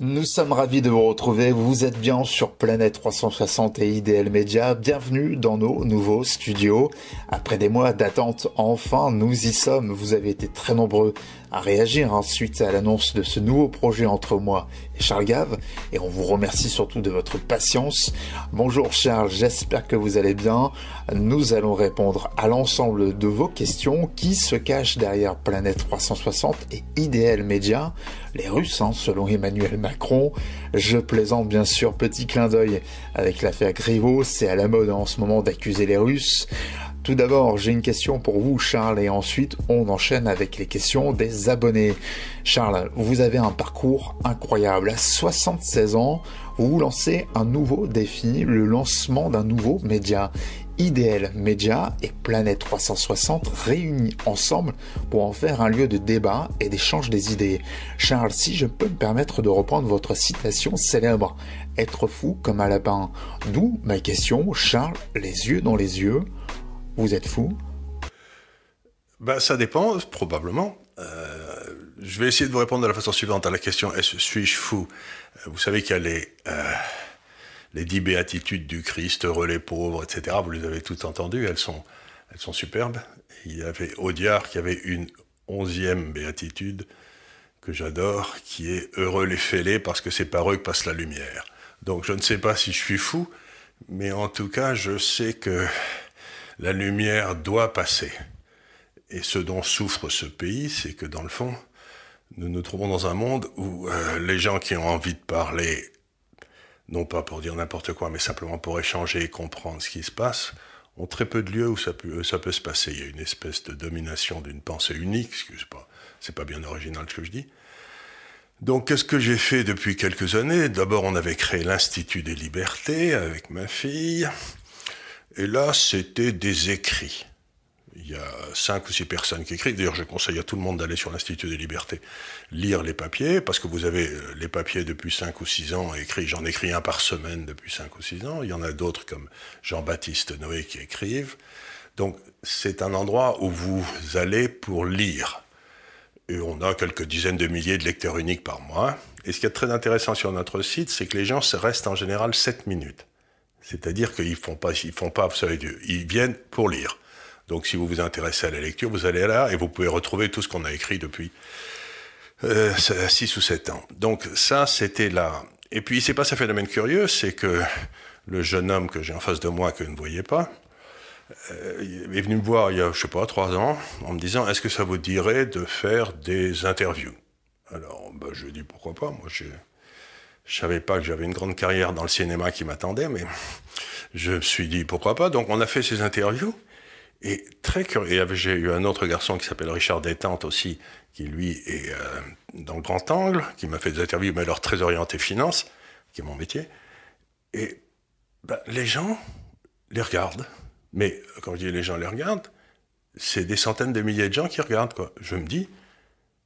Nous sommes ravis de vous retrouver, vous êtes bien sur Planète 360 et IDL Media, bienvenue dans nos nouveaux studios. Après des mois d'attente, enfin nous y sommes, vous avez été très nombreux à réagir suite à l'annonce de ce nouveau projet entre moi et Charles Gave, et on vous remercie surtout de votre patience. Bonjour Charles, j'espère que vous allez bien. Nous allons répondre à l'ensemble de vos questions. Qui se cache derrière Planète 360 et IDL Media? Les Russes, selon Emmanuel Macron. Je plaisante bien sûr, petit clin d'œil avec l'affaire Griveaux, c'est à la mode en ce moment d'accuser les Russes. Tout d'abord, j'ai une question pour vous, Charles, et ensuite on enchaîne avec les questions des abonnés. Charles, vous avez un parcours incroyable. À 76 ans, vous lancez un nouveau défi, le lancement d'un nouveau média. IDL Media et Planète 360 réunis ensemble pour en faire un lieu de débat et d'échange des idées. Charles, si je peux me permettre de reprendre votre citation célèbre, « Être fou comme un lapin ». D'où ma question, Charles, les yeux dans les yeux. Vous êtes fou? Ça dépend, probablement. Je vais essayer de vous répondre de la façon suivante à la question « Suis-je fou ?» Vous savez qu'il y a les 10 béatitudes du Christ, heureux les pauvres, etc. Vous les avez toutes entendues, elles sont superbes. Il y avait Audiard qui avait une 11e béatitude que j'adore, qui est « heureux les fêlés parce que c'est par eux que passe la lumière ». Donc je ne sais pas si je suis fou, mais en tout cas je sais que la lumière doit passer. Et ce dont souffre ce pays, c'est que dans le fond, nous nous trouvons dans un monde où les gens qui ont envie de parler, non pas pour dire n'importe quoi, mais simplement pour échanger et comprendre ce qui se passe, ont très peu de lieux où ça peut se passer. Il y a une espèce de domination d'une pensée unique, c'est pas bien original ce que je dis. Donc qu'est-ce que j'ai fait depuis quelques années? D'abord, on avait créé l'Institut des libertés avec ma fille, et là, c'était des écrits. Il y a 5 ou 6 personnes qui écrivent. D'ailleurs, je conseille à tout le monde d'aller sur l'Institut des libertés, lire les papiers, parce que vous avez les papiers depuis 5 ou 6 ans écrits. J'en écris un par semaine depuis 5 ou 6 ans. Il y en a d'autres comme Jean-Baptiste Noé qui écrivent. Donc, c'est un endroit où vous allez pour lire. Et on a quelques dizaines de milliers de lecteurs uniques par mois. Et ce qui est très intéressant sur notre site, c'est que les gens restent en général 7 minutes. C'est-à-dire qu'ils font pas, vous savez, ils viennent pour lire. Donc, si vous vous intéressez à la lecture, vous allez là et vous pouvez retrouver tout ce qu'on a écrit depuis 6 ou 7 ans. Donc, ça, c'était là. Et puis, il s'est passé un phénomène curieux, c'est que le jeune homme que j'ai en face de moi, que vous ne voyez pas, est venu me voir il y a, 3 ans, en me disant « Est-ce que ça vous dirait de faire des interviews ?» Alors, je lui ai dit « Pourquoi pas ?» Moi, je savais pas que j'avais une grande carrière dans le cinéma qui m'attendait, mais je me suis dit « Pourquoi pas ?» Donc, on a fait ces interviews. Et très curieux, j'ai eu un autre garçon qui s'appelle Richard Détente aussi, qui lui est dans le grand angle, qui m'a fait des interviews, mais alors très orienté finance, qui est mon métier. Et les gens les regardent. Mais quand je dis les gens les regardent, c'est des centaines de milliers de gens qui regardent, quoi. Je me dis,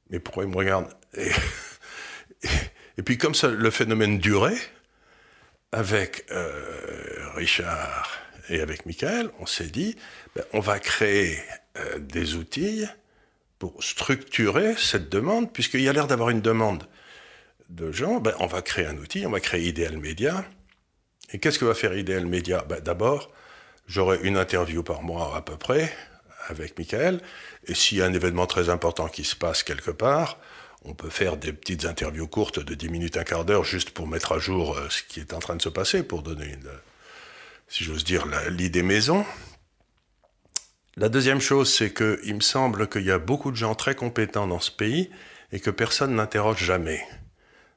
mais pourquoi ils me regardent? Et puis comme ça, le phénomène durait, avec Richard et avec Michael, on s'est dit, on va créer des outils pour structurer cette demande, puisqu'il y a l'air d'avoir une demande de gens. On va créer un outil, on va créer IDL Media. Et qu'est-ce que va faire IDL Media? D'abord, j'aurai une interview par mois à peu près avec Michael. Et s'il y a un événement très important qui se passe quelque part, on peut faire des petites interviews courtes de 10 minutes, un quart d'heure, juste pour mettre à jour ce qui est en train de se passer, pour donner, si j'ose dire, l'idée maison. La deuxième chose, c'est qu'il me semble qu'il y a beaucoup de gens très compétents dans ce pays et que personne n'interroge jamais.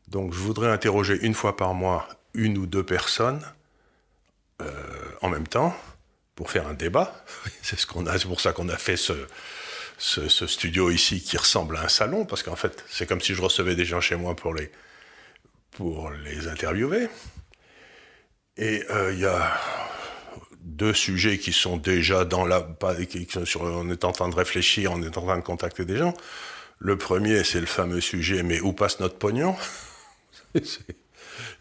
Donc je voudrais interroger une fois par mois 1 ou 2 personnes en même temps pour faire un débat. C'est pour ça qu'on a fait ce studio ici qui ressemble à un salon, parce qu'en fait, c'est comme si je recevais des gens chez moi pour les interviewer. Et il y a 2 sujets qui sont déjà on est en train de réfléchir, on est en train de contacter des gens. Le premier, c'est le fameux sujet « Mais où passe notre pognon ?» Et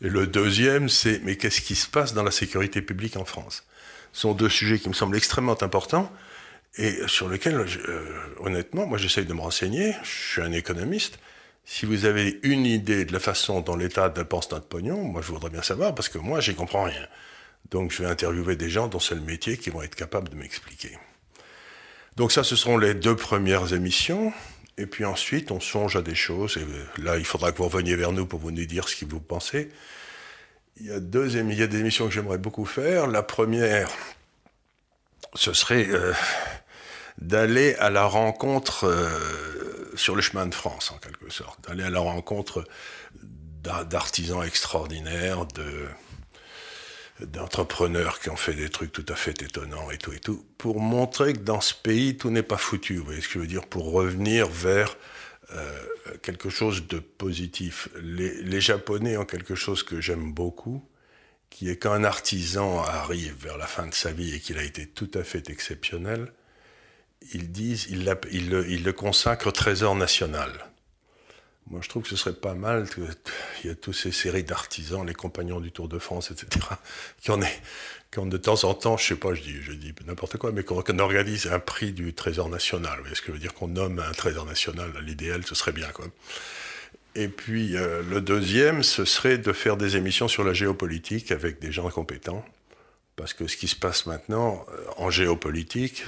le deuxième, c'est « Mais qu'est-ce qui se passe dans la sécurité publique en France ?» Ce sont 2 sujets qui me semblent extrêmement importants et sur lesquels, honnêtement, moi j'essaye de me renseigner, je suis un économiste, Si vous avez une idée de la façon dont l'État dépense notre pognon, moi je voudrais bien savoir, parce que moi j'y comprends rien. Donc je vais interviewer des gens dont c'est le métier qui vont être capables de m'expliquer. Donc ça, ce seront les 2 premières émissions. Et puis ensuite, on songe à des choses. Et là, il faudra que vous reveniez vers nous pour vous nous dire ce que vous pensez. Il y a des émissions que j'aimerais beaucoup faire. La première, ce serait d'aller à la rencontre sur le chemin de France, en quelque sorte. D'aller à la rencontre d'artisans extraordinaires, d'entrepreneurs qui ont fait des trucs tout à fait étonnants et tout, pour montrer que dans ce pays, tout n'est pas foutu. Vous voyez ce que je veux dire? Pour revenir vers quelque chose de positif. Les Japonais ont quelque chose que j'aime beaucoup, qui est quand un artisan arrive vers la fin de sa vie et qu'il a été tout à fait exceptionnel, ils disent, ils le consacrent au trésor national. Moi, je trouve que ce serait pas mal qu'il y a toutes ces séries d'artisans, les compagnons du Tour de France, etc., qui ont de temps en temps, je sais pas, je dis n'importe quoi, mais qu'on organise un prix du Trésor national. Vous voyez ce que je veux dire? Qu'on nomme un Trésor national, l'idéal, ce serait bien, quoi. Et puis, le deuxième, ce serait de faire des émissions sur la géopolitique avec des gens compétents. Parce que ce qui se passe maintenant en géopolitique,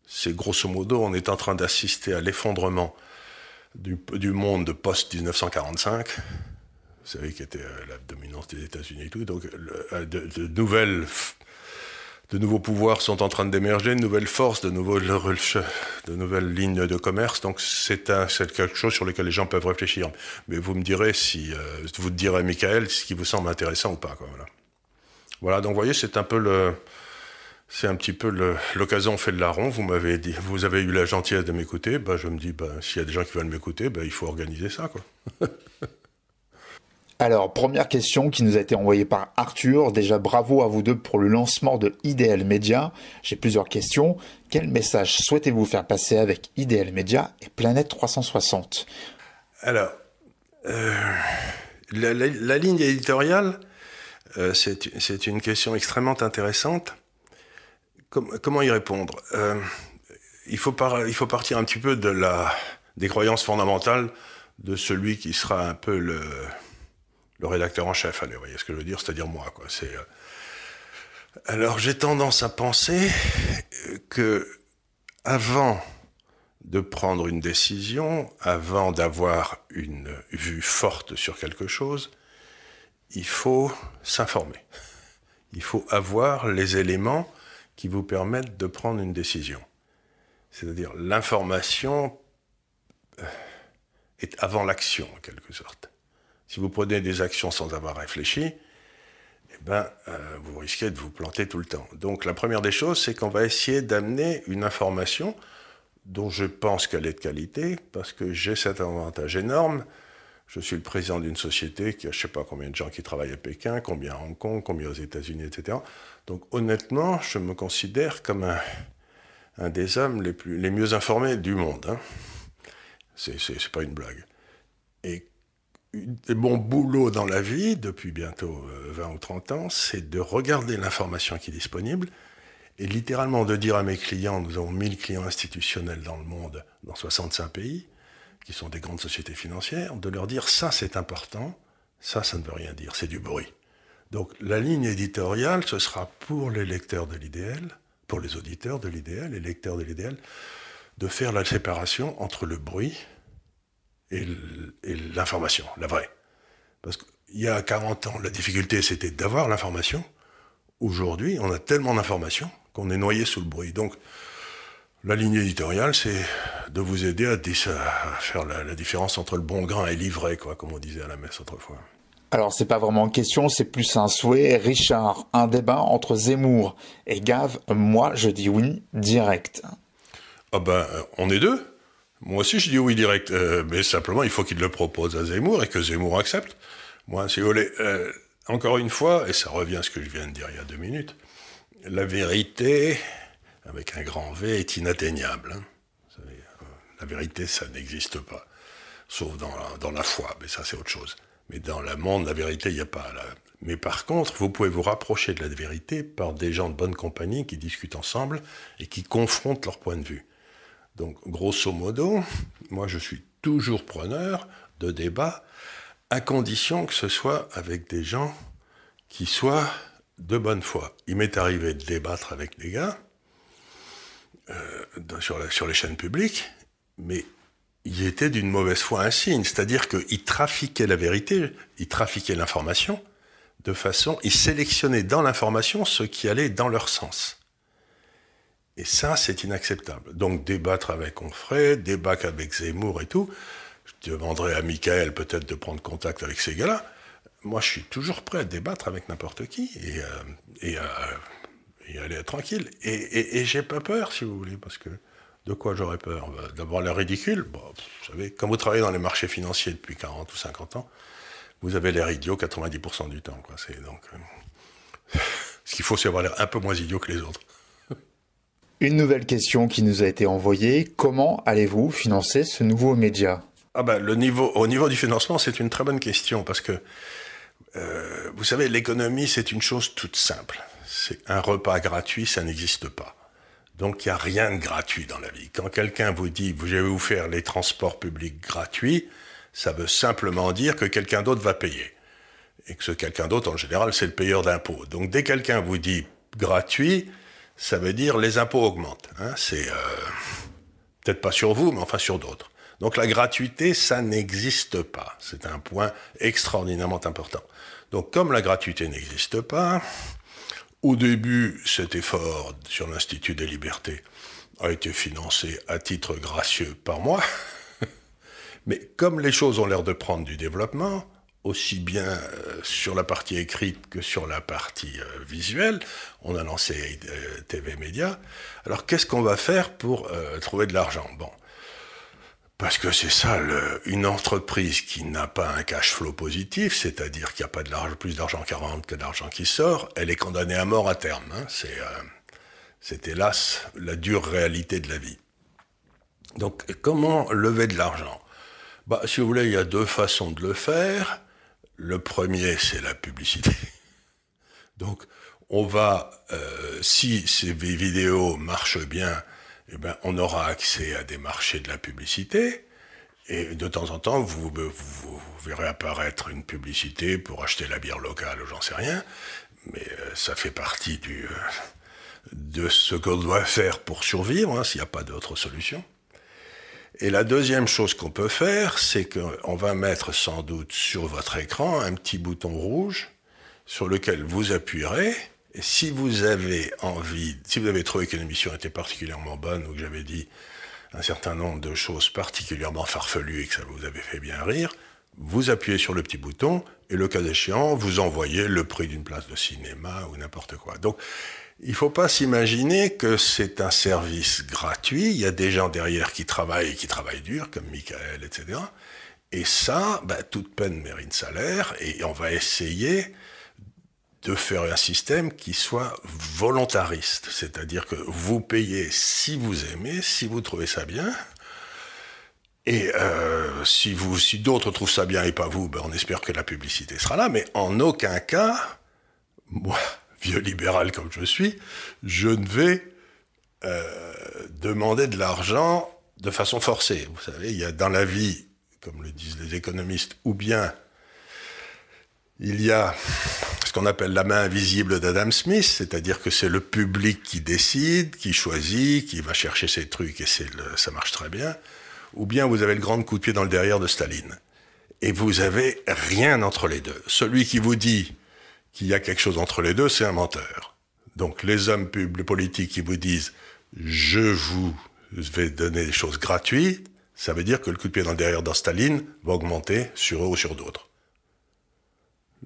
c'est grosso modo, on est en train d'assister à l'effondrement du monde post-1945, vous savez, qui était la dominance des États-Unis et tout, donc de nouveaux pouvoirs sont en train d'émerger, de nouvelles forces, de nouvelles lignes de commerce, donc c'est quelque chose sur lequel les gens peuvent réfléchir. Mais vous me direz vous direz, Michael, ce qui vous semble intéressant ou pas, quoi, voilà, donc vous voyez, c'est un petit peu l'occasion fait le larron. Vous avez eu la gentillesse de m'écouter. Je me dis, s'il y a des gens qui veulent m'écouter, il faut organiser ça, quoi. Alors, première question qui nous a été envoyée par Arthur. Déjà, bravo à vous deux pour le lancement de IDL Media. J'ai plusieurs questions. Quel message souhaitez-vous faire passer avec IDL Media et Planète 360? Alors, la ligne éditoriale, c'est une question extrêmement intéressante. Comment y répondre? Il faut partir un petit peu des croyances fondamentales de celui qui sera un peu le rédacteur en chef. Allez, vous voyez ce que je veux dire? C'est-à-dire moi, quoi. Alors, j'ai tendance à penser que avant de prendre une décision, avant d'avoir une vue forte sur quelque chose, il faut s'informer. Il faut avoir les éléments qui vous permettent de prendre une décision. C'est-à-dire, l'information est avant l'action, en quelque sorte. Si vous prenez des actions sans avoir réfléchi, vous risquez de vous planter tout le temps. Donc, la première des choses, c'est qu'on va essayer d'amener une information dont je pense qu'elle est de qualité, parce que j'ai cet avantage énorme. Je suis le président d'une société qui a je ne sais pas combien de gens qui travaillent à Pékin, combien à Hong Kong, combien aux États-Unis, etc. Donc honnêtement, je me considère comme un des hommes les mieux informés du monde. Hein. C'est pas une blague. Et mon boulot dans la vie, depuis bientôt 20 ou 30 ans, c'est de regarder l'information qui est disponible et littéralement de dire à mes clients, nous avons 1000 clients institutionnels dans le monde, dans 65 pays, qui sont des grandes sociétés financières, de leur dire ça c'est important, ça ne veut rien dire, c'est du bruit. Donc la ligne éditoriale, ce sera pour les lecteurs de l'IDL, pour les auditeurs de l'IDL, les lecteurs de l'IDL, de faire la séparation entre le bruit et l'information, la vraie. Parce qu'il y a 40 ans, la difficulté c'était d'avoir l'information. Aujourd'hui, on a tellement d'informations qu'on est noyé sous le bruit. Donc la ligne éditoriale, c'est de vous aider à faire la différence entre le bon grain et l'ivraie, quoi, comme on disait à la messe autrefois. Alors, c'est pas vraiment une question, c'est plus un souhait. Richard, un débat entre Zemmour et Gave, moi, je dis oui, direct. On est deux. Moi aussi, je dis oui, direct. Mais simplement, il faut qu'il le propose à Zemmour et que Zemmour accepte. Moi, si vous voulez, encore une fois, et ça revient à ce que je viens de dire il y a 2 minutes, la vérité, avec un grand V, est inatteignable. Hein. Vous savez, la vérité, ça n'existe pas. Sauf dans la foi, mais ça, c'est autre chose. Mais dans le monde, la vérité, il n'y a pas. Mais par contre, vous pouvez vous rapprocher de la vérité par des gens de bonne compagnie qui discutent ensemble et qui confrontent leurs points de vue. Donc, grosso modo, moi, je suis toujours preneur de débat, à condition que ce soit avec des gens qui soient de bonne foi. Il m'est arrivé de débattre avec des gars sur les chaînes publiques, mais il était d'une mauvaise foi insigne, c'est-à-dire qu'ils trafiquaient la vérité, ils trafiquaient l'information, de façon, ils sélectionnaient dans l'information ce qui allait dans leur sens. Et ça, c'est inacceptable. Donc débattre avec Onfray, débattre avec Zemmour et tout, je demanderai à Michael peut-être de prendre contact avec ces gars-là. Moi, je suis toujours prêt à débattre avec n'importe qui et aller tranquille. Et j'ai pas peur, si vous voulez, parce que de quoi j'aurais peur? D'avoir l'air ridicule. Bon, vous savez, quand vous travaillez dans les marchés financiers depuis 40 ou 50 ans, vous avez l'air idiot 90% du temps, quoi. Ce qu'il faut, c'est avoir l'air un peu moins idiot que les autres. Une nouvelle question qui nous a été envoyée. Comment allez-vous financer ce nouveau média? Au niveau du financement, c'est une très bonne question, parce que, vous savez, l'économie, c'est une chose toute simple. C'est un repas gratuit, ça n'existe pas. Donc, il n'y a rien de gratuit dans la vie. Quand quelqu'un vous dit « je vais vous faire les transports publics gratuits », ça veut simplement dire que quelqu'un d'autre va payer. Et que ce quelqu'un d'autre, en général, c'est le payeur d'impôts. Donc, dès que quelqu'un vous dit « gratuit », ça veut dire les impôts augmentent. Hein, c'est peut-être pas sur vous, mais enfin sur d'autres. Donc, la gratuité, ça n'existe pas. C'est un point extraordinairement important. Donc, comme la gratuité n'existe pas, au début, cet effort sur l'Institut des libertés a été financé à titre gracieux par moi. Mais comme les choses ont l'air de prendre du développement, aussi bien sur la partie écrite que sur la partie visuelle, on a lancé TV Média. Alors, qu'est-ce qu'on va faire pour trouver de l'argent? Bon, parce que c'est ça, une entreprise qui n'a pas un cash flow positif, c'est-à-dire qu'il n'y a pas plus d'argent qui rentre que d'argent qui sort, elle est condamnée à mort à terme. Hein. C'est hélas la dure réalité de la vie. Donc, comment lever de l'argent? Si vous voulez, il y a deux façons de le faire. Le premier, c'est la publicité. Donc, on va, si ces vidéos marchent bien, eh ben, on aura accès à des marchés de la publicité. Et de temps en temps, vous verrez apparaître une publicité pour acheter la bière locale, j'en sais rien. Mais ça fait partie de ce qu'on doit faire pour survivre, hein, s'il n'y a pas d'autre solution. Et la deuxième chose qu'on peut faire, c'est qu'on va mettre sans doute sur votre écran un petit bouton rouge sur lequel vous appuierez. Et si vous avez trouvé qu'une émission était particulièrement bonne ou que j'avais dit un certain nombre de choses particulièrement farfelues et que ça vous avait fait bien rire, vous appuyez sur le petit bouton et le cas échéant, vous envoyez le prix d'une place de cinéma ou n'importe quoi. Donc, il ne faut pas s'imaginer que c'est un service gratuit. Il y a des gens derrière qui travaillent dur, comme Michael, etc. Et ça, toute peine mérite salaire. Et on va essayer de faire un système qui soit volontariste. C'est-à-dire que vous payez si vous aimez, si vous trouvez ça bien. Et si d'autres trouvent ça bien et pas vous, on espère que la publicité sera là. Mais en aucun cas, moi, vieux libéral comme je suis, je ne vais demander de l'argent de façon forcée. Vous savez, il y a dans la vie, comme le disent les économistes, ou bien il y a ce qu'on appelle la main invisible d'Adam Smith, c'est-à-dire que c'est le public qui décide, qui choisit, qui va chercher ses trucs et ça marche très bien, ou bien vous avez le grand coup de pied dans le derrière de Staline. Et vous avez rien entre les deux. Celui qui vous dit qu'il y a quelque chose entre les deux, c'est un menteur. Donc les hommes les politiques qui vous disent « je vous vais donner des choses gratuites », ça veut dire que le coup de pied dans le derrière dans Staline va augmenter sur eux ou sur d'autres.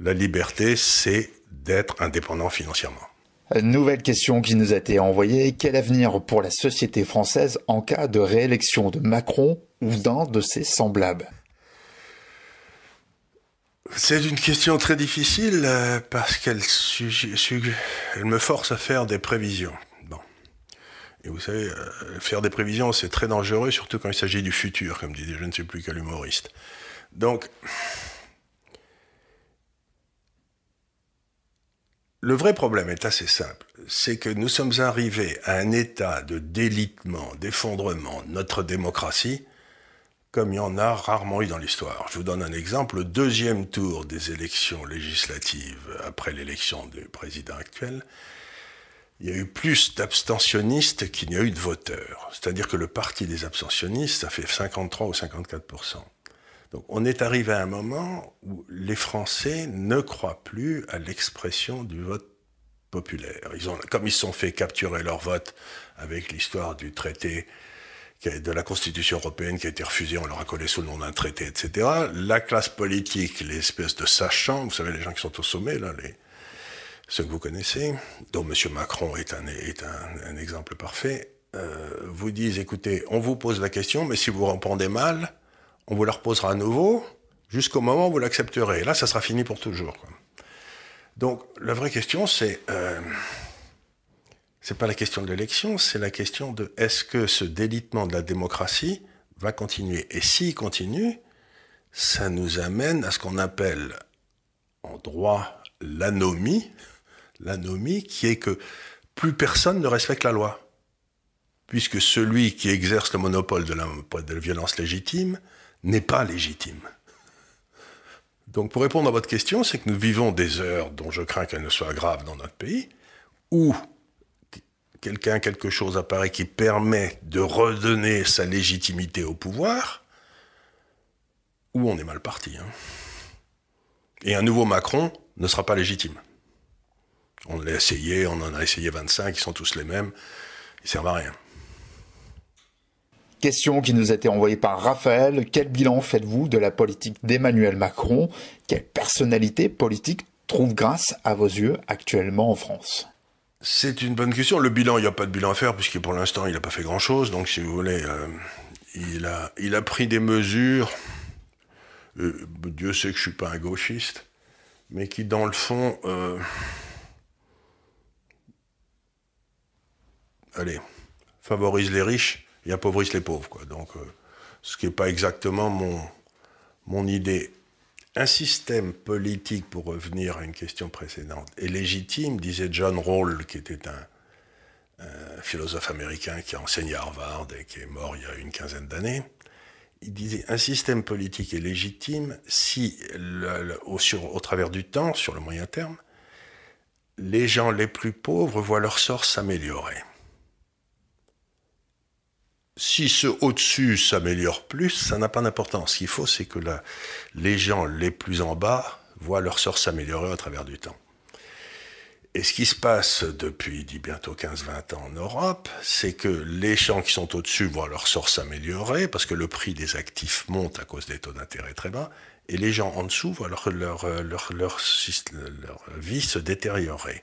La liberté, c'est d'être indépendant financièrement. Nouvelle question qui nous a été envoyée. Quel avenir pour la société française en cas de réélection de Macron ou d'un de ses semblables? C'est une question très difficile parce qu'elle me force à faire des prévisions. Bon. Et vous savez, faire des prévisions, c'est très dangereux, surtout quand il s'agit du futur, comme disait je ne sais plus quel humoriste. Donc, le vrai problème est assez simple. C'est que nous sommes arrivés à un état de délitement, d'effondrement de notre démocratie comme il y en a rarement eu dans l'histoire. Je vous donne un exemple. Le deuxième tour des élections législatives après l'élection du président actuel, il y a eu plus d'abstentionnistes qu'il n'y a eu de voteurs. C'est-à-dire que le parti des abstentionnistes, ça fait 53 ou 54%. Donc on est arrivé à un moment où les Français ne croient plus à l'expression du vote populaire. Comme ils se sont fait capturer leur vote avec l'histoire du traité de la Constitution européenne qui a été refusée, on leur a collé sous le nom d'un traité, etc. La classe politique, les espèces de sachants, vous savez, les gens qui sont au sommet, là, ceux que vous connaissez, dont M. Macron est un exemple parfait, vous disent, écoutez, on vous pose la question, mais si vous répondez mal, on vous la reposera à nouveau, jusqu'au moment où vous l'accepterez. Et là, ça sera fini pour toujours, quoi. Donc, la vraie question, c'est pas la question de l'élection, c'est la question de est-ce que ce délitement de la démocratie va continuer. Et s'il continue, ça nous amène à ce qu'on appelle en droit l'anomie, qui est que plus personne ne respecte la loi, puisque celui qui exerce le monopole de la violence légitime n'est pas légitime. Donc pour répondre à votre question, c'est que nous vivons des heures dont je crains qu'elles ne soient graves dans notre pays, où quelque chose apparaît qui permet de redonner sa légitimité au pouvoir, où on est mal parti. Et un nouveau Macron ne sera pas légitime. On l'a essayé, on en a essayé 25, ils sont tous les mêmes, ils ne servent à rien. Question qui nous a été envoyée par Raphaël. Quel bilan faites-vous de la politique d'Emmanuel Macron? Quelle personnalité politique trouve grâce à vos yeux actuellement en France? C'est une bonne question. Le bilan, il n'y a pas de bilan à faire, puisque pour l'instant, il n'a pas fait grand-chose. Donc, si vous voulez, il a pris des mesures. Dieu sait que je ne suis pas un gauchiste, mais qui, dans le fond, favorisent les riches et appauvrissent les pauvres, quoi. Donc, ce qui n'est pas exactement mon idée. Un système politique, pour revenir à une question précédente, est légitime, disait John Rawls, qui était un philosophe américain qui a enseigné à Harvard et qui est mort il y a une quinzaine d'années. Il disait un système politique est légitime si, au travers du temps, sur le moyen terme, les gens les plus pauvres voient leur sort s'améliorer. Si ceux au-dessus s'améliorent plus, ça n'a pas d'importance. Ce qu'il faut, c'est que les gens les plus en bas voient leur sort s'améliorer au travers du temps. Et ce qui se passe depuis bientôt 15-20 ans en Europe, c'est que les gens qui sont au-dessus voient leur sort s'améliorer, parce que le prix des actifs monte à cause des taux d'intérêt très bas, et les gens en dessous voient leur vie se détériorer.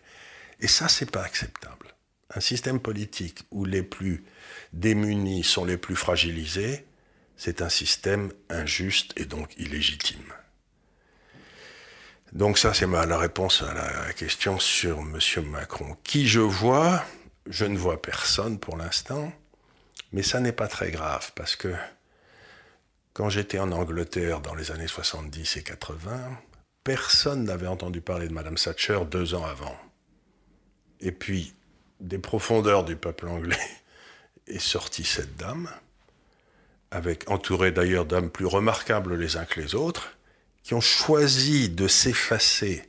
Et ça, c'est pas acceptable. Un système politique où les plus démunis sont les plus fragilisés, c'est un système injuste et donc illégitime. Donc ça, c'est la réponse à la question sur M. Macron. Qui je vois? Je ne vois personne pour l'instant, mais ça n'est pas très grave, parce que quand j'étais en Angleterre dans les années 70 et 80, personne n'avait entendu parler de Mme Thatcher 2 ans avant. Et puis, des profondeurs du peuple anglais est sortie cette dame, entourée d'ailleurs d'hommes plus remarquables les uns que les autres, qui ont choisi de s'effacer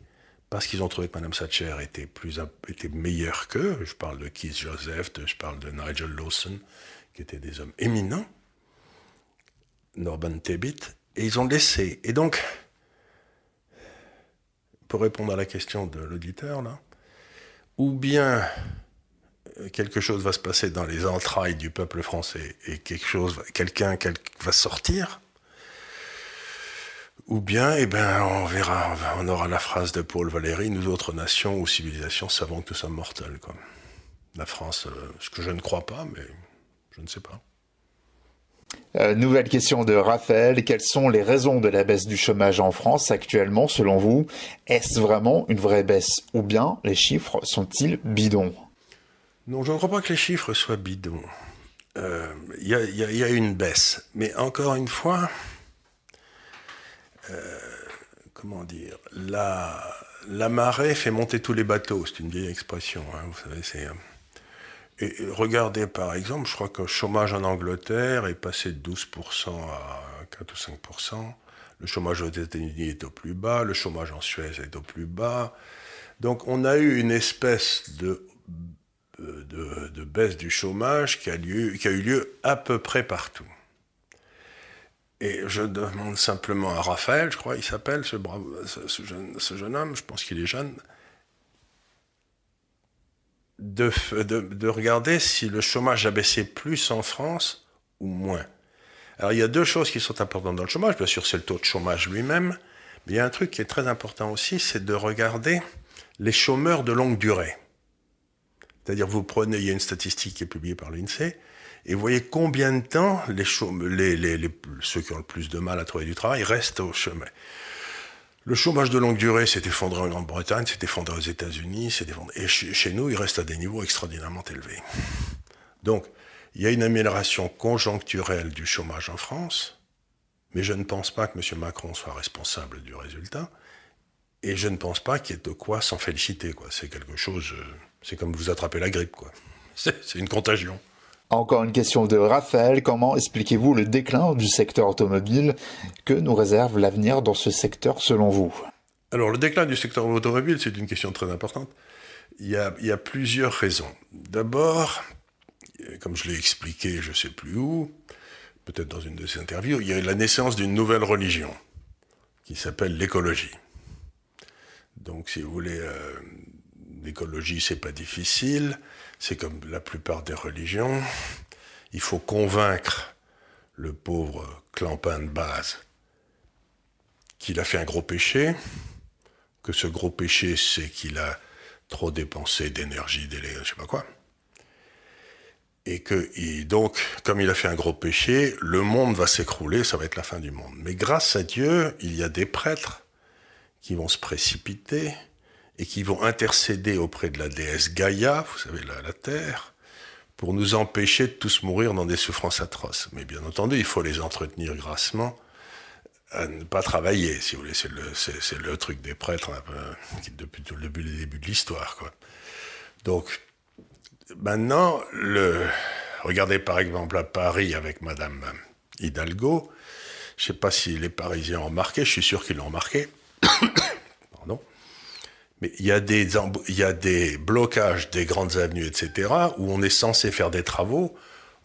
parce qu'ils ont trouvé que Mme Thatcher était meilleure qu'eux. Je parle de Keith Joseph, je parle de Nigel Lawson, qui étaient des hommes éminents, Norman Tebbit, et ils ont laissé. Et donc, pour répondre à la question de l'auditeur, là, ou bien quelque chose va se passer dans les entrailles du peuple français et quelqu'un va sortir, ou bien, on verra, on aura la phrase de Paul Valéry, nous autres nations ou civilisations savons que nous sommes mortels, quoi. La France, ce que je ne crois pas, mais je ne sais pas. Nouvelle question de Raphaël. Quelles sont les raisons de la baisse du chômage en France actuellement, selon vous? Est-ce vraiment une vraie baisse ou bien les chiffres sont-ils bidons? Non, je ne crois pas que les chiffres soient bidons. Il y a une baisse. Mais encore une fois, comment dire, la marée fait monter tous les bateaux. C'est une vieille expression, hein, vous savez, et regardez par exemple, je crois que le chômage en Angleterre est passé de 12% à 4 ou 5%. Le chômage aux États-Unis est au plus bas, le chômage en Suède est au plus bas. Donc on a eu une espèce de baisse du chômage qui a eu lieu à peu près partout. Et je demande simplement à Raphaël, je crois il s'appelle, ce jeune homme, je pense qu'il est jeune, de regarder si le chômage a baissé plus en France ou moins. Alors il y a deux choses qui sont importantes dans le chômage, bien sûr c'est le taux de chômage lui-même, mais il y a un truc qui est très important aussi, c'est de regarder les chômeurs de longue durée. C'est-à-dire vous prenez, il y a une statistique qui est publiée par l'INSEE, et vous voyez combien de temps ceux qui ont le plus de mal à trouver du travail restent au chômage. Le chômage de longue durée s'est effondré en Grande-Bretagne, s'est effondré aux États-Unis, et chez nous, il reste à des niveaux extraordinairement élevés. Donc, il y a une amélioration conjoncturelle du chômage en France, mais je ne pense pas que M. Macron soit responsable du résultat, et je ne pense pas qu'il y ait de quoi s'en féliciter, quoi. C'est quelque chose, c'est comme vous attrapez la grippe, quoi. C'est une contagion. Encore une question de Raphaël. Comment expliquez-vous le déclin du secteur automobile? Que nous réserve l'avenir dans ce secteur selon vous? Alors, le déclin du secteur automobile, c'est une question très importante. Il y a plusieurs raisons. D'abord, comme je l'ai expliqué, je ne sais plus où, peut-être dans une de ces interviews, il y a eu la naissance d'une nouvelle religion qui s'appelle l'écologie. Donc, si vous voulez, l'écologie, c'est pas difficile. C'est comme la plupart des religions. Il faut convaincre le pauvre clampin de base qu'il a fait un gros péché, que ce gros péché, c'est qu'il a trop dépensé d'énergie, je sais pas quoi. Et que, donc, comme il a fait un gros péché, le monde va s'écrouler, ça va être la fin du monde. Mais grâce à Dieu, il y a des prêtres qui vont se précipiter et qui vont intercéder auprès de la déesse Gaïa, vous savez, la Terre, pour nous empêcher de tous mourir dans des souffrances atroces. Mais bien entendu, il faut les entretenir grassement, à ne pas travailler, si vous voulez. C'est le truc des prêtres, un peu, depuis tout le début de l'histoire, quoi. Donc, maintenant, regardez par exemple à Paris avec Madame Hidalgo. Je ne sais pas si les Parisiens ont remarqué, je suis sûr qu'ils l'ont remarqué. Pardon. Mais il y a des blocages des grandes avenues, etc., où on est censé faire des travaux,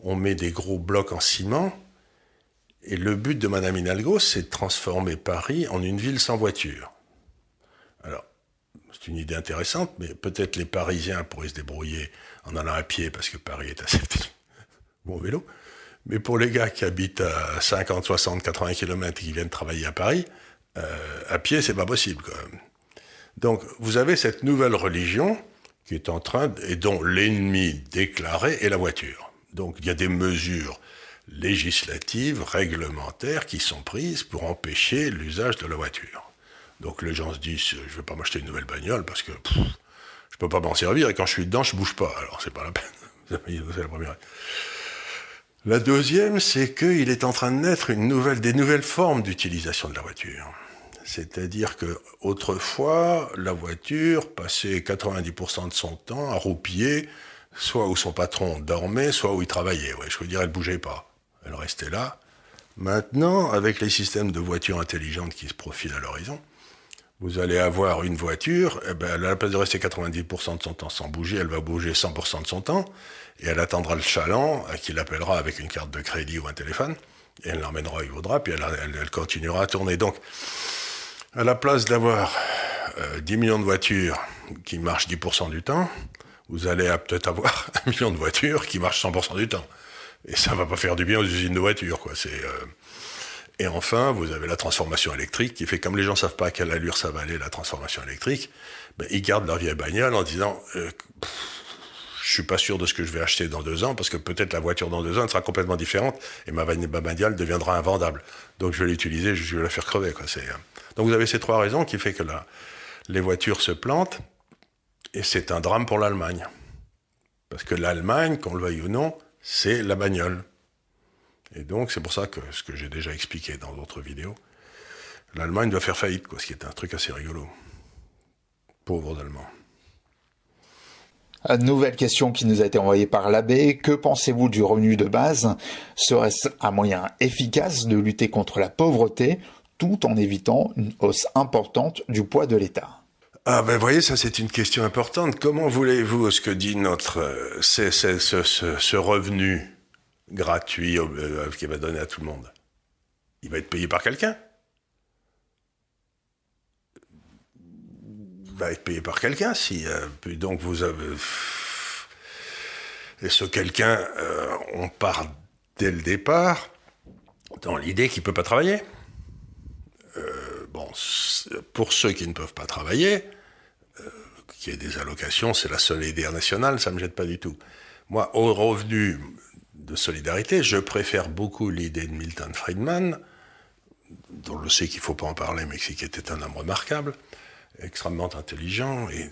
on met des gros blocs en ciment, et le but de Madame Hidalgo, c'est de transformer Paris en une ville sans voiture. Alors, c'est une idée intéressante, mais peut-être les Parisiens pourraient se débrouiller en allant à pied, parce que Paris est assez petit, ou en vélo. Mais pour les gars qui habitent à 50, 60, 80 km et qui viennent travailler à Paris, à pied, c'est pas possible, quand même. Donc, vous avez cette nouvelle religion qui est en train, et dont l'ennemi déclaré est la voiture. Donc, il y a des mesures législatives, réglementaires qui sont prises pour empêcher l'usage de la voiture. Donc, les gens se disent, je ne vais pas m'acheter une nouvelle bagnole parce que je ne peux pas m'en servir et quand je suis dedans, je ne bouge pas. Alors, c'est pas la peine. C'est la première. La deuxième, c'est qu'il est en train de naître des nouvelles formes d'utilisation de la voiture. C'est-à-dire que autrefois, la voiture passait 90% de son temps à roupiller, soit où son patron dormait, soit où il travaillait. Ouais, je veux dire, elle ne bougeait pas. Elle restait là. Maintenant, avec les systèmes de voitures intelligentes qui se profilent à l'horizon, vous allez avoir une voiture, à la place de rester 90% de son temps sans bouger, elle va bouger 100% de son temps, et elle attendra le chaland, qui l'appellera avec une carte de crédit ou un téléphone, et elle l'emmènera où il voudra, puis elle continuera à tourner. Donc, à la place d'avoir 10 millions de voitures qui marchent 10% du temps, vous allez peut-être avoir 1 million de voitures qui marchent 100% du temps. Et ça ne va pas faire du bien aux usines de voitures, quoi. Et enfin, vous avez la transformation électrique qui fait, comme les gens ne savent pas à quelle allure ça va aller, la transformation électrique, ils gardent leur vieille bagnole en disant je ne suis pas sûr de ce que je vais acheter dans 2 ans, parce que peut-être la voiture dans 2 ans elle sera complètement différente, et ma bagnole deviendra invendable. Donc je vais l'utiliser, je vais la faire crever, quoi. Donc vous avez ces 3 raisons qui fait que les voitures se plantent, et c'est un drame pour l'Allemagne. Parce que l'Allemagne, qu'on le veuille ou non, c'est la bagnole. Et donc c'est pour ça que, ce que j'ai déjà expliqué dans d'autres vidéos, l'Allemagne doit faire faillite, quoi, ce qui est un truc assez rigolo. Pauvres Allemands. Nouvelle question qui nous a été envoyée par l'abbé. Que pensez-vous du revenu de base? Serait-ce un moyen efficace de lutter contre la pauvreté tout en évitant une hausse importante du poids de l'État? Ah ben voyez, ça c'est une question importante. Comment voulez-vous ce que dit ce revenu gratuit qui va donner à tout le monde? Il va être payé par quelqu'un. Il va être payé par quelqu'un si donc vous avez et ce quelqu'un on part dès le départ dans l'idée qu'il peut pas travailler. Bon, pour ceux qui ne peuvent pas travailler, qu'il y ait des allocations, c'est la solidarité nationale, ça me jette pas du tout. Moi, au revenu de solidarité, je préfère beaucoup l'idée de Milton Friedman, dont je sais qu'il ne faut pas en parler, mais qui était un homme remarquable, extrêmement intelligent et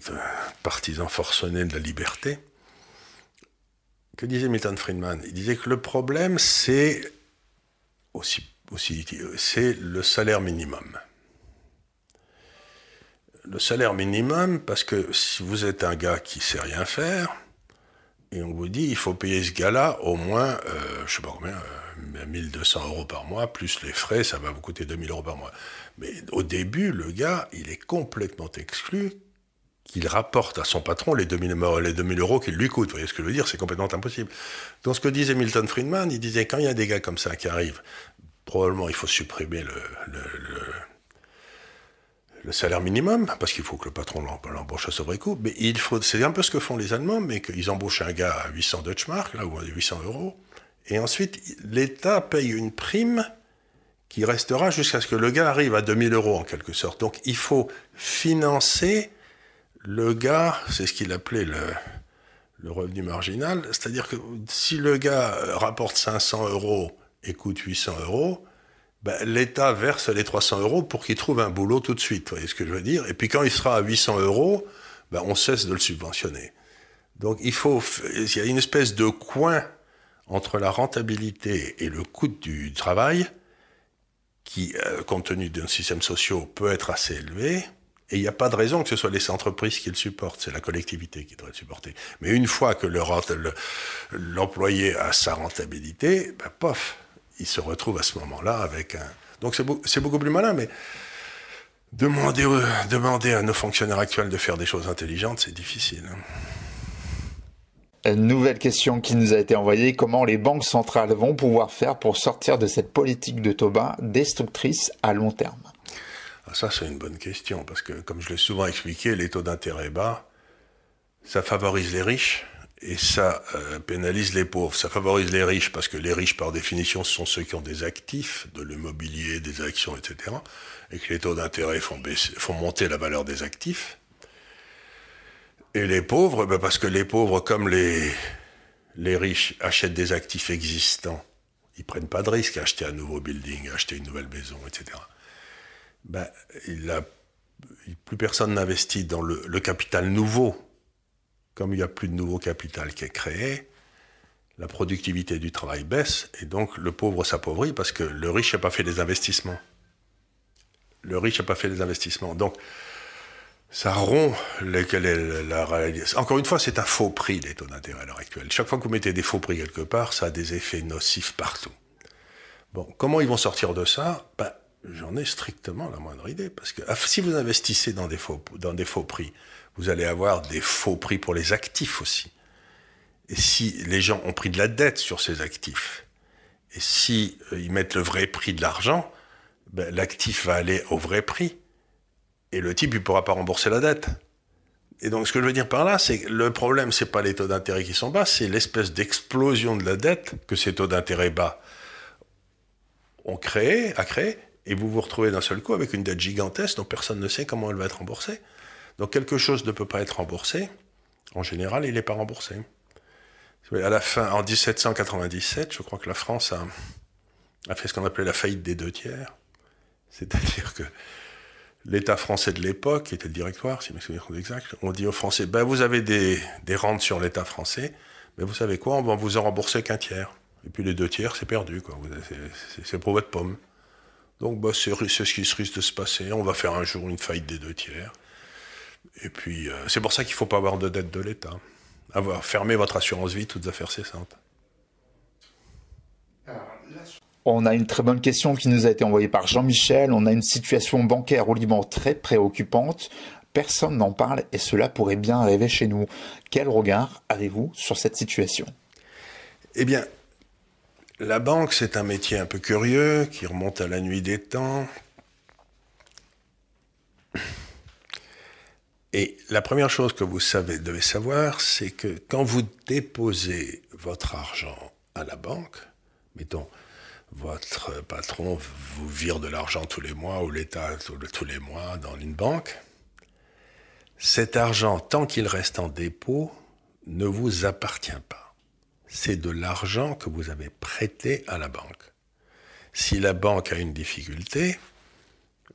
partisan forcené de la liberté. Que disait Milton Friedman? Il disait que le problème, c'est c'est le salaire minimum. Le salaire minimum, parce que si vous êtes un gars qui ne sait rien faire, et on vous dit il faut payer ce gars-là au moins, je ne sais pas combien, 1200 € par mois, plus les frais, ça va vous coûter 2000 € par mois. Mais au début, le gars, il est complètement exclu qu'il rapporte à son patron les 2000 € qu'il lui coûte. Vous voyez ce que je veux dire? C'est complètement impossible. Donc ce que disait Milton Friedman, il disait quand il y a des gars comme ça qui arrivent, probablement il faut supprimer le salaire minimum, parce qu'il faut que le patron l'embauche à ce vrai coup, mais c'est un peu ce que font les Allemands, mais qu'ils embauchent un gars à 800 Deutschmark, là, ou à 800 €, et ensuite l'État paye une prime qui restera jusqu'à ce que le gars arrive à 2000 € en quelque sorte. Donc il faut financer le gars, c'est ce qu'il appelait le revenu marginal, c'est-à-dire que si le gars rapporte 500 € et coûte 800 €, ben, l'État verse les 300 € pour qu'il trouve un boulot tout de suite, vous voyez ce que je veux dire? Et puis quand il sera à 800 €, ben, on cesse de le subventionner. Donc il y a une espèce de coin entre la rentabilité et le coût du travail qui, compte tenu d'un système social, peut être assez élevé. Et il n'y a pas de raison que ce soit les entreprises qui le supportent, c'est la collectivité qui devrait le supporter. Mais une fois que l'employé a sa rentabilité, ben, pof, il se retrouve à ce moment-là avec un... Donc c'est beaucoup plus malin, mais demander à nos fonctionnaires actuels de faire des choses intelligentes, c'est difficile. Une nouvelle question qui nous a été envoyée. Comment les banques centrales vont pouvoir faire pour sortir de cette politique de taux bas destructrice à long terme? Ça, c'est une bonne question, parce que, comme je l'ai souvent expliqué, les taux d'intérêt bas, ça favorise les riches et ça pénalise les pauvres. Ça favorise les riches, parce que les riches, par définition, ce sont ceux qui ont des actifs, de l'immobilier, des actions, etc., et que les taux d'intérêt font monter la valeur des actifs. Et les pauvres, ben parce que les pauvres, comme les riches achètent des actifs existants, ils prennent pas de risque à acheter un nouveau building, à acheter une nouvelle maison, etc., ben, plus personne n'investit dans le capital nouveau. Comme il n'y a plus de nouveau capital qui est créé, la productivité du travail baisse, et donc le pauvre s'appauvrit parce que le riche n'a pas fait des investissements. Donc, ça rompt la réalité. Encore une fois, c'est un faux prix, les taux d'intérêt à l'heure actuelle. Chaque fois que vous mettez des faux prix quelque part, ça a des effets nocifs partout. Bon, comment ils vont sortir de ça? Ben, j'en ai strictement la moindre idée, parce que si vous investissez dans des faux prix, vous allez avoir des faux prix pour les actifs aussi. Et si les gens ont pris de la dette sur ces actifs, et si ils mettent le vrai prix de l'argent, ben, l'actif va aller au vrai prix, et le type, il ne pourra pas rembourser la dette. Et donc, ce que je veux dire par là, c'est que le problème, c'est pas les taux d'intérêt qui sont bas, c'est l'espèce d'explosion de la dette que ces taux d'intérêt bas a créé, et vous vous retrouvez d'un seul coup avec une dette gigantesque dont personne ne sait comment elle va être remboursée. Donc quelque chose ne peut pas être remboursé, en général, il n'est pas remboursé. À la fin, en 1797, je crois que la France a fait ce qu'on appelait la faillite des deux tiers. C'est-à-dire que l'État français de l'époque, qui était le Directoire, si mes souvenirs sont exacts, on dit aux Français, ben vous avez des rentes sur l'État français, mais vous savez quoi, on va vous en rembourser qu'un tiers. Et puis les deux tiers, c'est perdu, quoi. C'est pour votre pomme. Donc bah, c'est ce qui risque de se passer. On va faire un jour une faillite des deux tiers. Et puis c'est pour ça qu'il ne faut pas avoir de dette de l'État. Avoir fermé votre assurance vie, toutes affaires cessantes. On a une très bonne question qui nous a été envoyée par Jean-Michel. On a une situation bancaire au Liban très préoccupante. Personne n'en parle et cela pourrait bien arriver chez nous. Quel regard avez-vous sur cette situation? Eh bien, la banque, c'est un métier un peu curieux qui remonte à la nuit des temps. Et la première chose que vous devez savoir, c'est que quand vous déposez votre argent à la banque, mettons, votre patron vous vire de l'argent tous les mois ou l'État tous les mois dans une banque, cet argent, tant qu'il reste en dépôt, ne vous appartient pas. C'est de l'argent que vous avez prêté à la banque. Si la banque a une difficulté,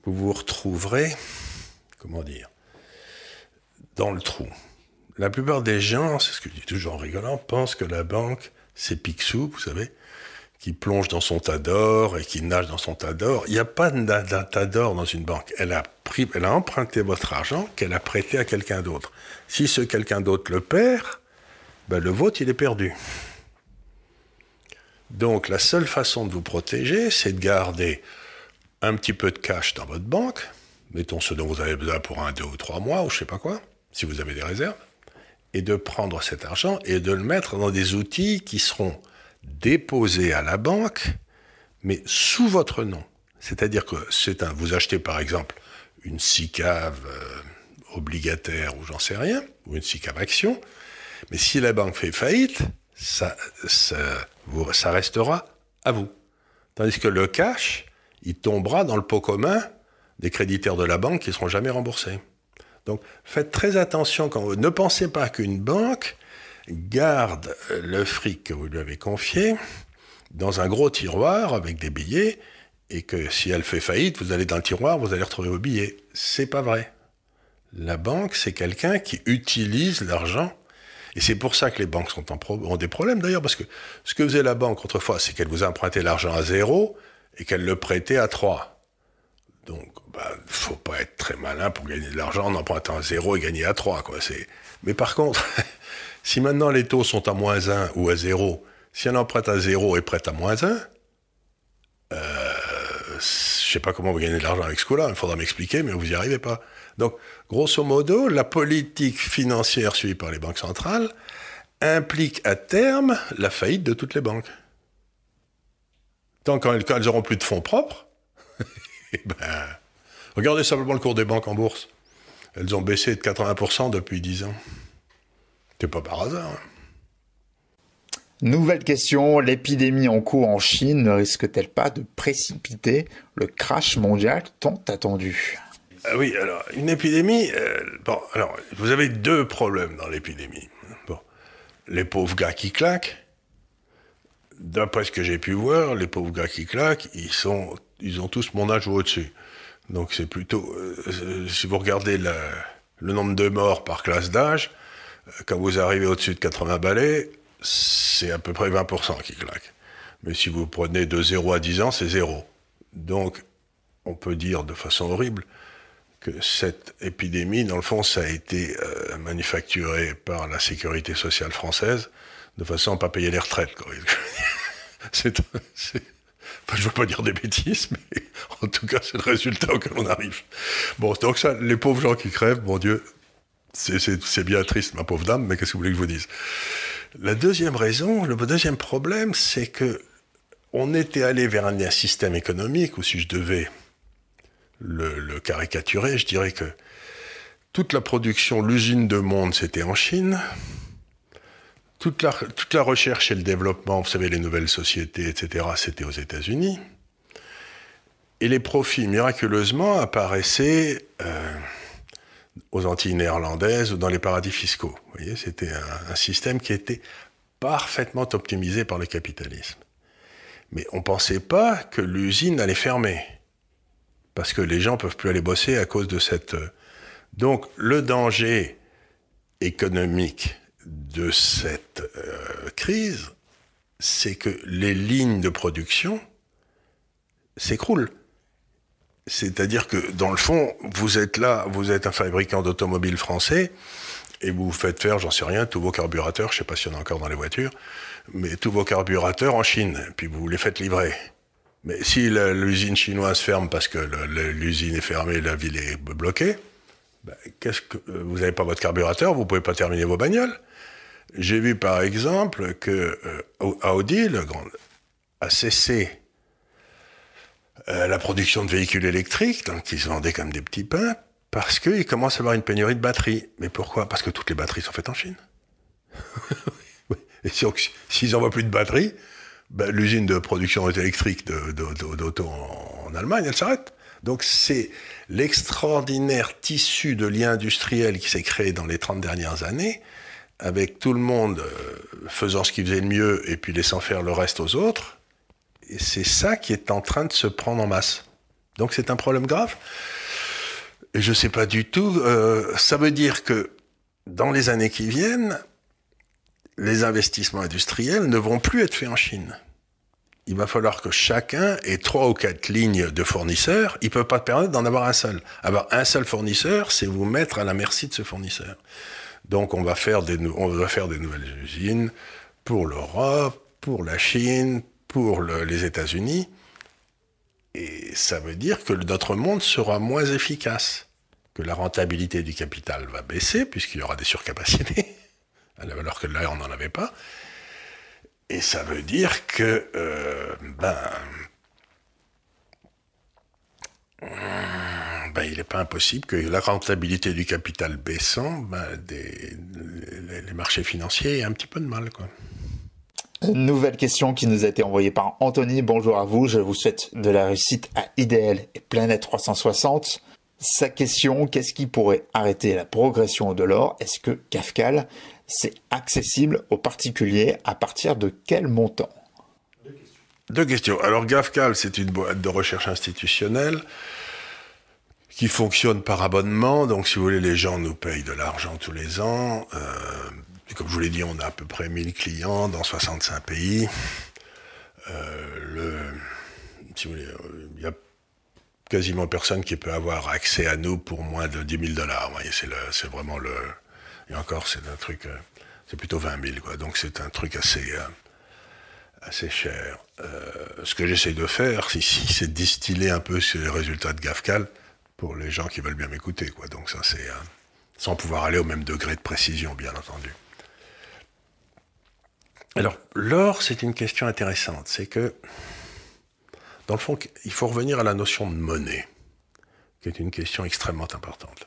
vous vous retrouverez, comment dire, dans le trou. La plupart des gens, c'est ce que je dis toujours en rigolant, pensent que la banque, c'est Picsou, vous savez, qui plonge dans son tas d'or et qui nage dans son tas d'or. Il n'y a pas d'un tas d'or dans une banque. Elle a emprunté votre argent qu'elle a prêté à quelqu'un d'autre. Si ce quelqu'un d'autre le perd, ben le vôtre, il est perdu. Donc, la seule façon de vous protéger, c'est de garder un petit peu de cash dans votre banque, mettons ce dont vous avez besoin pour 1, 2 ou 3 mois, ou je ne sais pas quoi, si vous avez des réserves, et de prendre cet argent et de le mettre dans des outils qui seront déposés à la banque, mais sous votre nom. C'est-à-dire que vous achetez par exemple une SICAV obligataire ou j'en sais rien, ou une SICAV action, mais si la banque fait faillite, ça restera à vous. Tandis que le cash, il tombera dans le pot commun des créditaires de la banque qui ne seront jamais remboursés. Donc faites très attention quand vous ne pensez pas qu'une banque garde le fric que vous lui avez confié dans un gros tiroir avec des billets et que si elle fait faillite, vous allez dans le tiroir, vous allez retrouver vos billets. C'est pas vrai. La banque, c'est quelqu'un qui utilise l'argent. Et c'est pour ça que les banques ont des problèmes d'ailleurs, parce que ce que faisait la banque autrefois, c'est qu'elle vous empruntait l'argent à 0 et qu'elle le prêtait à 3. Donc, faut pas être très malin pour gagner de l'argent en empruntant à 0 et gagner à 3, quoi. Mais par contre, si maintenant les taux sont à -1 ou à 0, si elle emprunte à 0 et prête à -1, je sais pas comment vous gagnez de l'argent avec ce coup-là, il faudra m'expliquer, mais vous n'y arrivez pas. Donc, grosso modo, la politique financière suivie par les banques centrales implique à terme la faillite de toutes les banques. Tant quand elles n'auront plus de fonds propres, regardez simplement le cours des banques en bourse. Elles ont baissé de 80% depuis 10 ans. C'est pas par hasard. Hein. Nouvelle question, l'épidémie en cours en Chine ne risque-t-elle pas de précipiter le crash mondial tant attendu? Oui, alors, une épidémie... alors, vous avez 2 problèmes dans l'épidémie. Bon, les pauvres gars qui claquent, d'après ce que j'ai pu voir, les pauvres gars qui claquent, ils ont tous mon âge ou au-dessus. Donc c'est plutôt... si vous regardez le nombre de morts par classe d'âge, quand vous arrivez au-dessus de 80 balais, c'est à peu près 20% qui claquent. Mais si vous prenez de 0 à 10 ans, c'est 0. Donc, on peut dire de façon horrible que cette épidémie, dans le fond, ça a été manufacturé par la sécurité sociale française de façon à ne pas payer les retraites. Quoi. Je ne veux pas dire des bêtises, mais en tout cas, c'est le résultat auquel on arrive. Bon, donc ça, les pauvres gens qui crèvent, mon Dieu, c'est bien triste, ma pauvre dame, mais qu'est-ce que vous voulez que je vous dise? La deuxième raison, le deuxième problème, c'est que on était allé vers un système économique où, si je devais le caricaturer, je dirais que toute la production, l'usine de monde, c'était en Chine. Toute la recherche et le développement, vous savez, les nouvelles sociétés, etc., c'était aux États-Unis. Et les profits, miraculeusement, apparaissaient aux Antilles néerlandaises ou dans les paradis fiscaux. Vous voyez, c'était un système qui était parfaitement optimisé par le capitalisme. Mais on ne pensait pas que l'usine allait fermer, parce que les gens ne peuvent plus aller bosser à cause de cette... Donc, le danger économique de cette crise, c'est que les lignes de production s'écroulent. C'est-à-dire que, dans le fond, vous êtes là, vous êtes un fabricant d'automobiles français, et vous faites faire, j'en sais rien, tous vos carburateurs, je ne sais pas s'il y en a encore dans les voitures, mais tous vos carburateurs en Chine, puis vous les faites livrer. Mais si l'usine chinoise ferme parce que l'usine est fermée, la ville est bloquée, ben, vous n'avez pas votre carburateur, vous ne pouvez pas terminer vos bagnoles. J'ai vu par exemple que Audi, a cessé la production de véhicules électriques, donc ils se vendaient comme des petits pains, parce qu'il commence à avoir une pénurie de batteries. Mais pourquoi? Parce que toutes les batteries sont faites en Chine. Et s'ils n'envoient plus de batteries, ben, l'usine de production électrique d'auto en Allemagne, elle s'arrête. Donc c'est l'extraordinaire tissu de liens industriels qui s'est créé dans les 30 dernières années, avec tout le monde faisant ce qu'il faisait le mieux et puis laissant faire le reste aux autres. Et c'est ça qui est en train de se prendre en masse. Donc c'est un problème grave. Et je ne sais pas du tout. Ça veut dire que dans les années qui viennent, les investissements industriels ne vont plus être faits en Chine. Il va falloir que chacun ait 3 ou 4 lignes de fournisseurs. Ils ne peuvent pas te permettre d'en avoir un seul. Avoir un seul fournisseur, c'est vous mettre à la merci de ce fournisseur. Donc on va faire des nouvelles usines pour l'Europe, pour la Chine, pour les États-Unis. Et ça veut dire que notre monde sera moins efficace, que la rentabilité du capital va baisser, puisqu'il y aura des surcapacités, alors que là, on n'en avait pas. Et ça veut dire que, il n'est pas impossible que la rentabilité du capital baissant, les marchés financiers aient un petit peu de mal, quoi. Nouvelle question qui nous a été envoyée par Anthony. Bonjour à vous, je vous souhaite de la réussite à IDL et Planète 360. Sa question, qu'est-ce qui pourrait arrêter la progression de l'or? Est-ce que GAFCAL, c'est accessible aux particuliers à partir de quel montant? Deux questions. Alors GAFCAL, c'est une boîte de recherche institutionnelle qui fonctionne par abonnement. Donc si vous voulez, les gens nous payent de l'argent tous les ans. Comme je vous l'ai dit, on a à peu près 1000 clients dans 65 pays. Si vous voulez, il y a quasiment personne qui peut avoir accès à nous pour moins de 10 000 $. Vous voyez, c'est vraiment le... Et encore, c'est un truc... c'est plutôt 20 000, quoi. Donc c'est un truc assez cher. Ce que j'essaie de faire ici, c'est de distiller un peu sur les résultats de GAFCAL pour les gens qui veulent bien m'écouter, quoi. Donc ça, c'est... sans pouvoir aller au même degré de précision, bien entendu. Alors, l'or, c'est une question intéressante. C'est que, dans le fond, il faut revenir à la notion de monnaie, qui est une question extrêmement importante.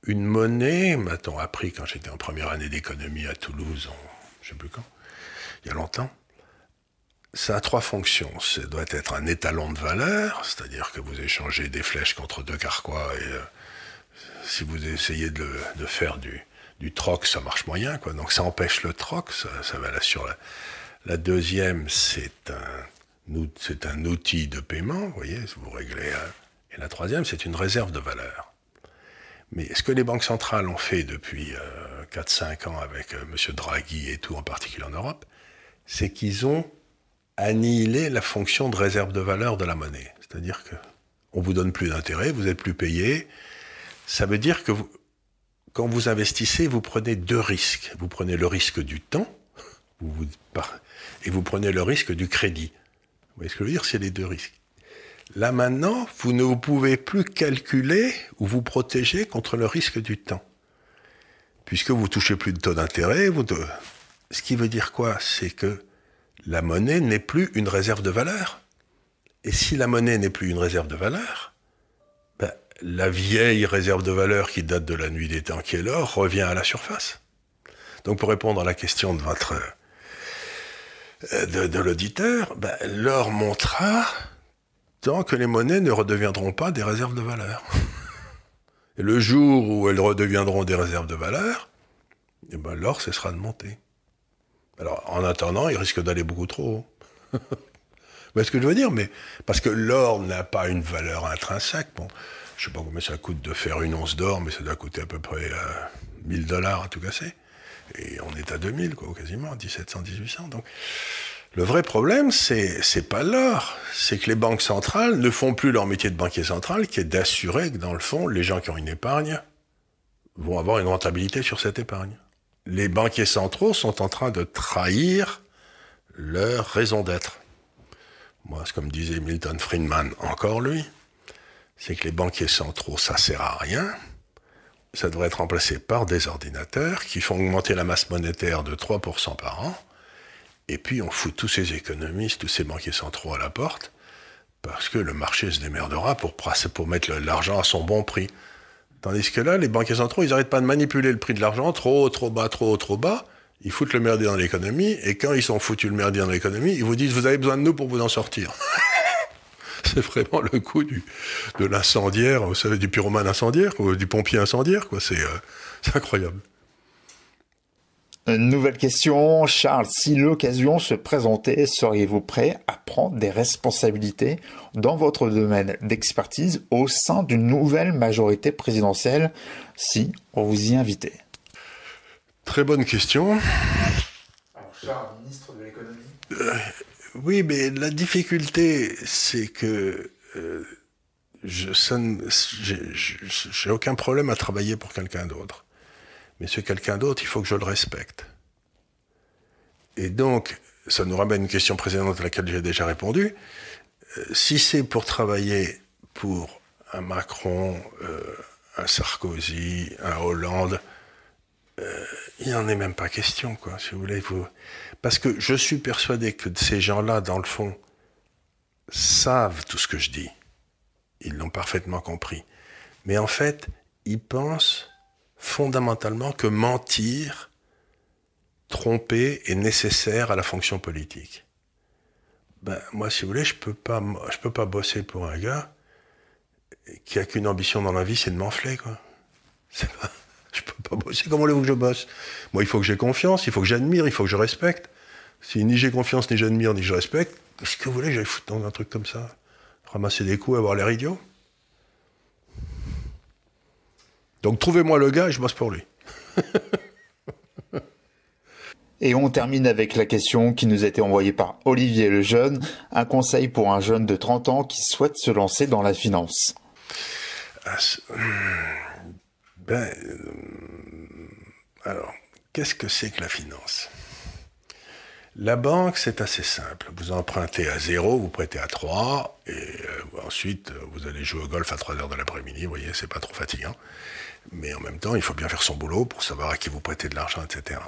Une monnaie, m'a-t-on appris quand j'étais en première année d'économie à Toulouse, je ne sais plus quand, il y a longtemps, ça a 3 fonctions. Ça doit être un étalon de valeur, c'est-à-dire que vous échangez des flèches contre 2 carquois, et si vous essayez de faire du troc, ça marche moyen, quoi. Donc ça empêche le troc, ça va là sur la deuxième, c'est un outil de paiement, vous voyez, vous réglez. Et la troisième, c'est une réserve de valeur. Mais ce que les banques centrales ont fait depuis 4-5 ans avec M. Draghi et tout, en particulier en Europe, c'est qu'ils ont annihilé la fonction de réserve de valeur de la monnaie. C'est-à-dire qu'on ne vous donne plus d'intérêt, vous n'êtes plus payé. Ça veut dire que quand vous investissez, vous prenez 2 risques. Vous prenez le risque du temps et vous prenez le risque du crédit. Vous voyez ce que je veux dire? C'est les 2 risques. Là maintenant, vous ne pouvez plus calculer ou vous protéger contre le risque du temps. Puisque vous ne touchez plus de taux d'intérêt. Ce qui veut dire quoi? C'est que la monnaie n'est plus une réserve de valeur. Et si la monnaie n'est plus une réserve de valeur, la vieille réserve de valeur qui date de la nuit des temps, qui est l'or, revient à la surface. Donc pour répondre à la question de l'auditeur, l'or montera tant que les monnaies ne redeviendront pas des réserves de valeur. Et le jour où elles redeviendront des réserves de valeur, l'or cessera de monter. Alors en attendant, il risque d'aller beaucoup trop haut. Vous voyez ce que je veux dire? Mais parce que l'or n'a pas une valeur intrinsèque. Bon, je ne sais pas combien ça coûte de faire une once d'or, mais ça doit coûter à peu près 1000 $ à tout casser. Et on est à 2000, quoi, quasiment, 1700, 1800. Donc, le vrai problème, c'est pas l'or. C'est que les banques centrales ne font plus leur métier de banquier central, qui est d'assurer que, dans le fond, les gens qui ont une épargne vont avoir une rentabilité sur cette épargne. Les banquiers centraux sont en train de trahir leur raison d'être. Moi, c'est comme disait Milton Friedman, encore lui, c'est que les banquiers centraux, ça sert à rien. Ça devrait être remplacé par des ordinateurs qui font augmenter la masse monétaire de 3% par an. Et puis, on fout tous ces économistes, tous ces banquiers centraux à la porte, parce que le marché se démerdera pour mettre l'argent à son bon prix. Tandis que là, les banquiers centraux, ils n'arrêtent pas de manipuler le prix de l'argent, trop bas, trop bas. Ils foutent le merdier dans l'économie, et quand ils sont foutus le merdier dans l'économie, ils vous disent « vous avez besoin de nous pour vous en sortir ». C'est vraiment le coup de l'incendiaire, vous savez, du pyromane incendiaire, ou du pompier incendiaire, quoi. C'est incroyable. Une nouvelle question, Charles. Si l'occasion se présentait, seriez-vous prêt à prendre des responsabilités dans votre domaine d'expertise au sein d'une nouvelle majorité présidentielle si on vous y invitait? Très bonne question. Alors, Charles, ministre de l'économie. Oui, mais la difficulté, c'est que j'ai aucun problème à travailler pour quelqu'un d'autre. Mais ce quelqu'un d'autre, il faut que je le respecte. Et donc, ça nous ramène à une question précédente à laquelle j'ai déjà répondu. Si c'est pour travailler pour un Macron, un Sarkozy, un Hollande, il n'en est même pas question, quoi, si vous voulez. Parce que je suis persuadé que ces gens-là, dans le fond, savent tout ce que je dis. Ils l'ont parfaitement compris. Mais en fait, ils pensent fondamentalement que mentir, tromper est nécessaire à la fonction politique. Ben, moi, si vous voulez, je peux pas bosser pour un gars qui a qu'une ambition dans la vie, c'est de m'enfler, quoi. Je peux pas bosser. Comment voulez-vous que je bosse? Moi, il faut que j'ai confiance, il faut que j'admire, il faut que je respecte. Si ni j'ai confiance, ni j'admire, ni je respecte, qu'est-ce que vous voulez que j'aille foutre dans un truc comme ça? Ramasser des coups, avoir l'air idiot? Donc trouvez-moi le gars et je bosse pour lui. Et on termine avec la question qui nous a été envoyée par Olivier Lejeune. Un conseil pour un jeune de 30 ans qui souhaite se lancer dans la finance. Alors, qu'est-ce que c'est que la finance? La banque, c'est assez simple. Vous empruntez à 0, vous prêtez à 3, et ensuite, vous allez jouer au golf à 3 heures de l'après-midi. Vous voyez, c'est pas trop fatigant. Mais en même temps, il faut bien faire son boulot pour savoir à qui vous prêtez de l'argent, etc.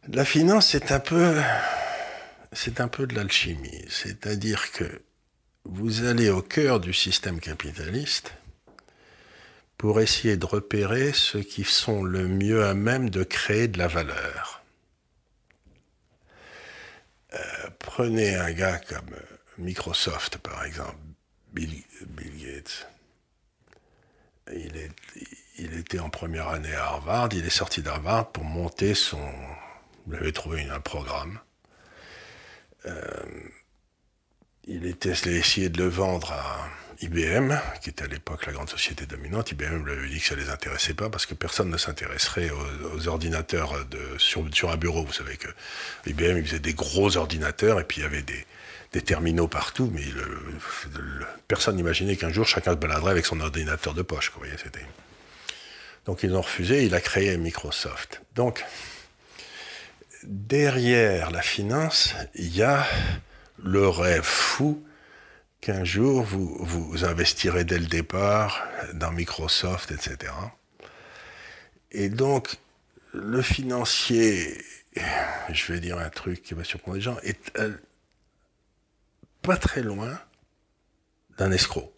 La finance, c'est un peu de l'alchimie. C'est-à-dire que vous allez au cœur du système capitaliste pour essayer de repérer ceux qui sont le mieux à même de créer de la valeur. Prenez un gars comme Microsoft, par exemple, Bill Gates. Il était en première année à Harvard, il est sorti d'Harvard pour monter il avait trouvé un programme. Il a essayé de le vendre à IBM, qui était à l'époque la grande société dominante. IBM lui avait dit que ça ne les intéressait pas parce que personne ne s'intéresserait aux ordinateurs sur un bureau. Vous savez que IBM il faisait des gros ordinateurs et puis il y avait des terminaux partout, mais personne n'imaginait qu'un jour chacun se baladerait avec son ordinateur de poche. Vous voyez, donc ils ont refusé, il a créé Microsoft. Donc, derrière la finance, il y a le rêve fou qu'un jour vous investirez dès le départ dans Microsoft, etc. Et donc, le financier, je vais dire un truc qui va surprendre les gens, est pas très loin d'un escroc.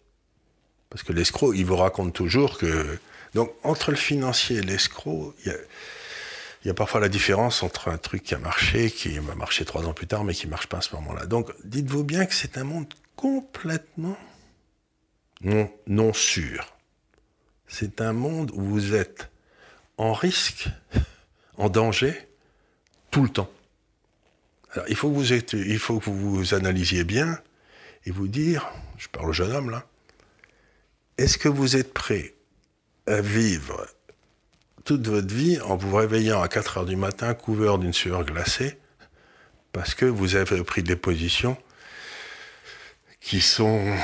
Parce que l'escroc, il vous raconte toujours que... Donc, entre le financier et l'escroc, il y a parfois la différence entre un truc qui a marché, qui va marcher 3 ans plus tard, mais qui ne marche pas à ce moment-là. Donc, dites-vous bien que c'est un monde complètement non sûr. C'est un monde où vous êtes en risque, en danger, tout le temps. Alors, il faut que vous analysiez bien et vous dire, je parle au jeune homme là, est-ce que vous êtes prêt à vivre toute votre vie en vous réveillant à 4 heures du matin, couvert d'une sueur glacée, parce que vous avez pris des positions qui sont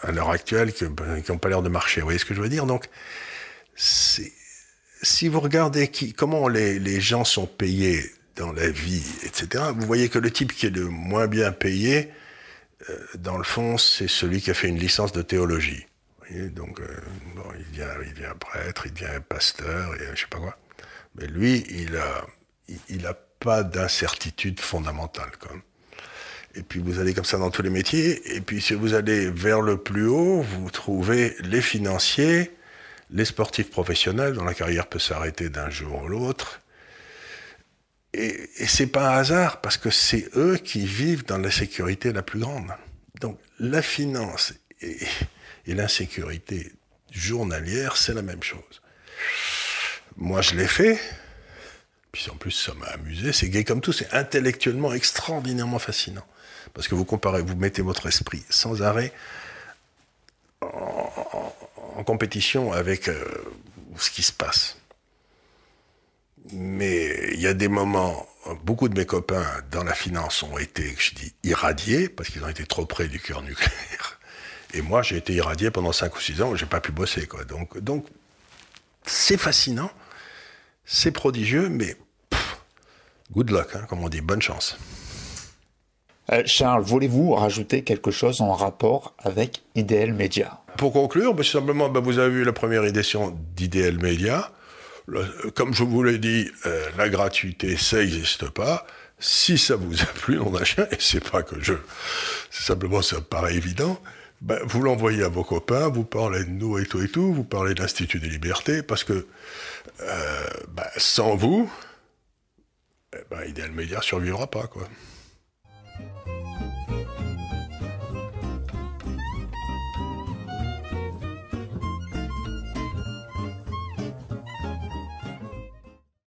à l'heure actuelle qui n'ont pas l'air de marcher. Vous voyez ce que je veux dire? Donc, si vous regardez comment les gens sont payés dans la vie, etc., vous voyez que le type qui est le moins bien payé, dans le fond, c'est celui qui a fait une licence de théologie. Vous voyez, donc, bon, il devient prêtre, il devient pasteur, et je sais pas quoi. Mais lui, il a pas d'incertitude fondamentale, quoi. Et puis vous allez comme ça dans tous les métiers, et puis si vous allez vers le plus haut, vous trouvez les financiers, les sportifs professionnels, dont la carrière peut s'arrêter d'un jour à l'autre. Et c'est pas un hasard, parce que c'est eux qui vivent dans la sécurité la plus grande. Donc la finance et l'insécurité journalière, c'est la même chose. Moi, je l'ai fait, puis en plus, ça m'a amusé, c'est gay comme tout, c'est intellectuellement extraordinairement fascinant. Parce que vous mettez votre esprit sans arrêt en compétition avec ce qui se passe. Mais il y a des moments, beaucoup de mes copains dans la finance ont été, je dis, irradiés, parce qu'ils ont été trop près du cœur nucléaire. Et moi, j'ai été irradié pendant 5 ou 6 ans, où j'ai pas pu bosser, quoi. Donc c'est fascinant, c'est prodigieux, mais good luck, hein, comme on dit, bonne chance. Charles, voulez-vous rajouter quelque chose en rapport avec IDL Media? Pour conclure, simplement, vous avez vu la première édition d'IDL Media. Comme je vous l'ai dit, la gratuité, ça n'existe pas. Si ça vous a plu, nom d'un chien, et c'est pas que c'est simplement, ça me paraît évident, vous l'envoyez à vos copains, vous parlez de nous et tout, vous parlez de l'Institut des Libertés, parce que sans vous, IDL Media survivra pas, quoi.